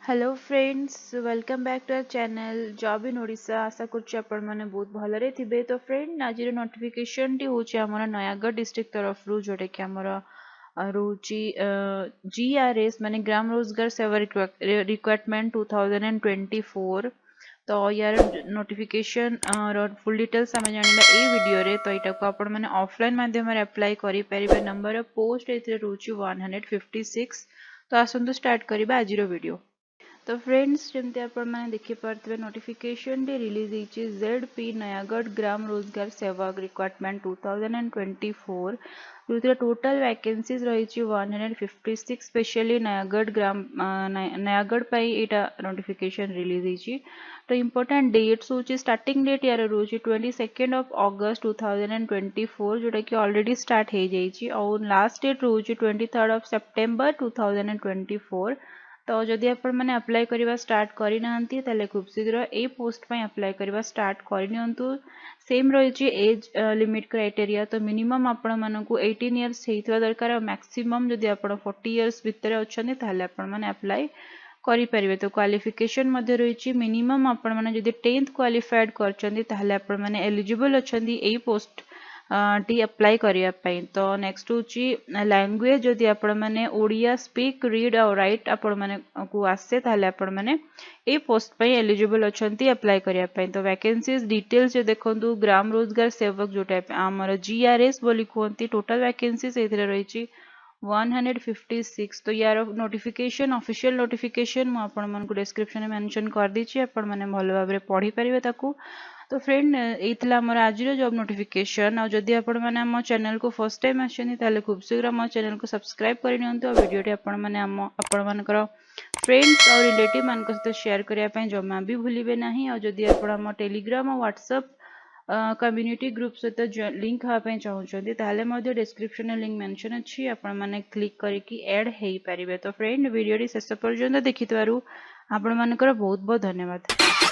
Hello friends, welcome back to our channel job in Odisha. आशा करछि आपण माने बहुत भलरे थिबे। तो फ्रेंड आज नोटिफिकेशन टी होछि हमर नयागढ़ डिस्ट्रिक्ट तरफ रु जोटे कि हमर रोची जीआरएस माने ग्राम रोजगार सेवा रिक्वायरमेंट 2024। तो यार नोटिफिकेशन फुल डिटेल्स आम जाना ये वीडियो रे। तो यहाँ को आपण मैंने ऑफलाइन माध्यम अप्लाई करें। नंबर ऑफ पोस्ट ये रोची 156। तो आसतु स्टार्ट करवा आज वीडियो। तो फ्रेंड्स जमती आपने देखिपे नोटिफिकेशन टी रिलीज होती जेड नयागढ़ ग्राम रोजगार सेवक रिक्वायरमेंट 2024 जो टोटल वैकेंसीज रही 156 स्पेशली नयागढ़ ग्राम नयागढ़ यहाँ नोटिफिकेशन रिलीज होती। तो इम्पोर्टेंट डेट्स हूँ स्टार्टिंग डेट यार रोज 22 ऑगस्ट 2024 जोटा कि ऑलरेडी स्टार्ट हो जाइए और लास्ट डेट रोज 23 सेप्टेम्बर 2024। तो जदि आपण मैंने अप्लाई करवा स्टार्ट करना खूब शीघ्र ए पोस्ट पे अप्लाई करवा स्टार्ट करनियंतु। सेम रही एज लिमिट क्राइटेरिया। तो मिनिमम आपण मानकु 18 इयर्स होइथवा दरकार और मैक्सिमम जदि आपण 40 इयर्स भितर अछंती ताले आपण माने अप्लाई करि परिबे। तो क्वालिफिकेशन मध्ये रही मिनिमम आपण माने जदि 10th क्वालिफाइड करछंती ताले आपण माने एलिजिबल अछंती ए पोस्ट टी अप्लाई करने। तो नेक्स्ट हूँ लैंग्वेज जदि आपण मैंने ओडिया स्पीक रीड और राइट आपण मैंने को आसे ताले आपण मैंने ए पोस्ट पे एलिजिबल अछंती अप्लाई करने। तो वैकेंसीज डिटेल्स जो देखो ग्राम रोजगार सेवक जोटा आमर जीआरएस बोली कहते टोटल वैकेंसीज ये रही 156। तो यार नोटिफिकेशन ऑफिशियल नोटिफिकेशन मुझे डिस्क्रिप्शन में मेंशन कर दीची आपण मैंने भल भाव पढ़ी पारे ताकू। तो फ्रेंड ये आमर आज जॉब नोटिफिकेशन। और जदि आपण मैंने आम चैनल को फर्स्ट टाइम आसते खूब शीघ्र आम चैनल को सब्सक्राइब करनी और वीडियो आपण मैंने आपण मानकर फ्रेंड्स और रिलेटिव मान सहित शेयर करने जमा भी भूलिए ना। और जदि आप टेलीग्राम और व्हाट्सएप कम्युनिटी ग्रुप सहित लिंक हाँपाई चाहते ताले डिस्क्रिप्शन में लिंक मेंशन अच्छी आपण मैंने क्लिक करके ऐड हो पारे। तो फ्रेंड वीडियो शेष पर्यंत देखि आपण मानकर बहुत बहुत धन्यवाद।